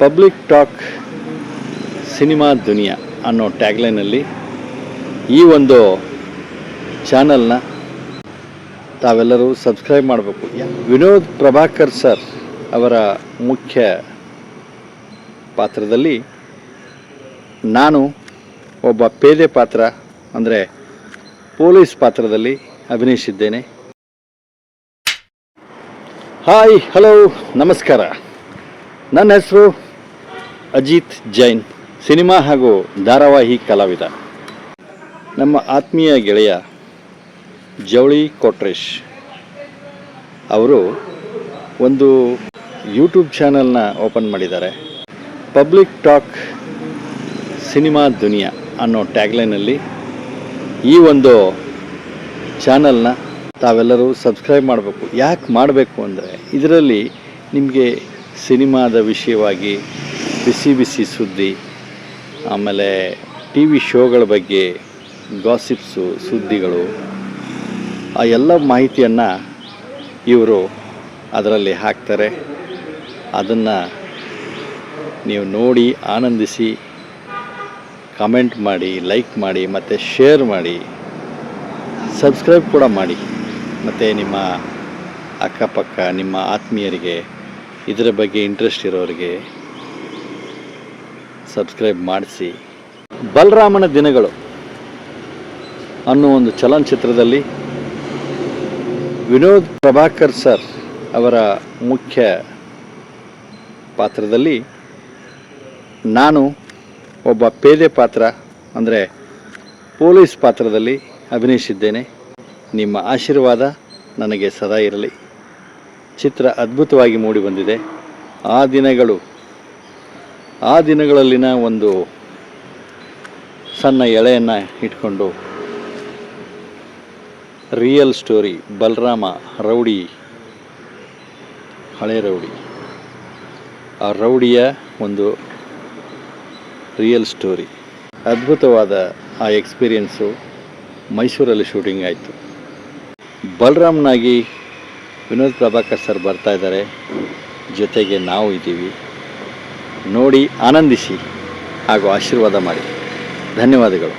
Public talk cinema ದುನಿಯಾ ಅನ್ನೋ ಟ್ಯಾಗ್ಲೈನಲ್ಲಿ ಈ ಒಂದು ಚಾನಲ್ನ ತಾವೆಲ್ಲರೂ ಸಬ್ಸ್ಕ್ರೈಬ್ ಮಾಡಬೇಕು. ವಿನೋದ್ ಪ್ರಭಾಕರ್ ಸರ್ ಅವರ ಮುಖ್ಯ ಪಾತ್ರದಲ್ಲಿ ನಾನು ಒಬ್ಬ ಪೇದೆ ಪಾತ್ರ ಅಂದರೆ ಪೊಲೀಸ್ ಪಾತ್ರದಲ್ಲಿ ಅಭಿನಯಿಸಿದ್ದೇನೆ. ಹಾಯ್, ಹಲೋ, ನಮಸ್ಕಾರ. ನನ್ನ ಹೆಸರು ಅಜಿತ್ ಜೈನ್, ಸಿನಿಮಾ ಹಾಗೂ ಧಾರಾವಾಹಿ ಕಲಾವಿದ. ನಮ್ಮ ಆತ್ಮೀಯ ಗೆಳೆಯ ಜವಳಿ ಕೊಟ್ರೇಶ್ ಅವರು ಒಂದು ಯೂಟ್ಯೂಬ್ ಚಾನಲ್ನ ಓಪನ್ ಮಾಡಿದ್ದಾರೆ. ಪಬ್ಲಿಕ್ ಟಾಕ್ ಸಿನಿಮಾ ದುನಿಯಾ ಅನ್ನೋ ಟ್ಯಾಗ್ಲೈನಲ್ಲಿ ಈ ಒಂದು ಚಾನಲ್ನ ತಾವೆಲ್ಲರೂ ಸಬ್ಸ್ಕ್ರೈಬ್ ಮಾಡಬೇಕು. ಯಾಕೆ ಮಾಡಬೇಕು ಅಂದರೆ ಇದರಲ್ಲಿ ನಿಮಗೆ ಸಿನಿಮಾದ ವಿಷಯವಾಗಿ ಬಿಸಿ ಬಿಸಿ ಸುದ್ದಿ, ಆಮೇಲೆ ಟಿ ವಿ ಶೋಗಳ ಬಗ್ಗೆ ಗಾಸಿಪ್ಸು, ಸುದ್ದಿಗಳು, ಆ ಎಲ್ಲ ಮಾಹಿತಿಯನ್ನು ಇವರು ಅದರಲ್ಲಿ ಹಾಕ್ತಾರೆ. ಅದನ್ನು ನೀವು ನೋಡಿ ಆನಂದಿಸಿ, ಕಮೆಂಟ್ ಮಾಡಿ, ಲೈಕ್ ಮಾಡಿ, ಮತ್ತು ಶೇರ್ ಮಾಡಿ, ಸಬ್ಸ್ಕ್ರೈಬ್ ಕೂಡ ಮಾಡಿ. ಮತ್ತು ನಿಮ್ಮ ಅಕ್ಕಪಕ್ಕ ನಿಮ್ಮ ಆತ್ಮೀಯರಿಗೆ ಇದರ ಬಗ್ಗೆ ಇಂಟ್ರೆಸ್ಟ್ ಇರೋರಿಗೆ ಸಬ್ಸ್ಕ್ರೈಬ್ ಮಾಡಿಸಿ. ಬಲರಾಮನ ದಿನಗಳು ಅನ್ನೋ ಒಂದು ಚಲನಚಿತ್ರದಲ್ಲಿ ವಿನೋದ್ ಪ್ರಭಾಕರ್ ಸರ್ ಅವರ ಮುಖ್ಯ ಪಾತ್ರದಲ್ಲಿ ನಾನು ಒಬ್ಬ ಪೇದೆ ಪಾತ್ರ ಅಂದರೆ ಪೊಲೀಸ್ ಪಾತ್ರದಲ್ಲಿ ಅಭಿನಯಿಸಿದ್ದೇನೆ. ನಿಮ್ಮ ಆಶೀರ್ವಾದ ನನಗೆ ಸದಾ ಇರಲಿ. ಚಿತ್ರ ಅದ್ಭುತವಾಗಿ ಮೂಡಿಬಂದಿದೆ. ಆ ದಿನಗಳಲ್ಲಿನ ಒಂದು ಸಣ್ಣ ಎಳೆಯನ್ನು ಇಟ್ಕೊಂಡು ರಿಯಲ್ ಸ್ಟೋರಿ, ಬಲರಾಮ ರೌಡಿ, ಹಳೆ ರೌಡಿ, ಆ ರೌಡಿಯ ಒಂದು ರಿಯಲ್ ಸ್ಟೋರಿ. ಅದ್ಭುತವಾದ ಆ ಎಕ್ಸ್ಪೀರಿಯನ್ಸು ಮೈಸೂರಲ್ಲಿ ಶೂಟಿಂಗ್ ಆಯಿತು. ಬಲರಾಮ್ನಾಗಿ ವಿನೋದ್ ಪ್ರಭಾಕರ್ ಸರ್ ಬರ್ತಾ ಇದ್ದಾರೆ, ಜೊತೆಗೆ ನಾವು ಇದ್ದೀವಿ. ನೋಡಿ ಆನಂದಿಸಿ ಹಾಗೂ ಆಶೀರ್ವಾದ ಮಾಡಿ. ಧನ್ಯವಾದಗಳು.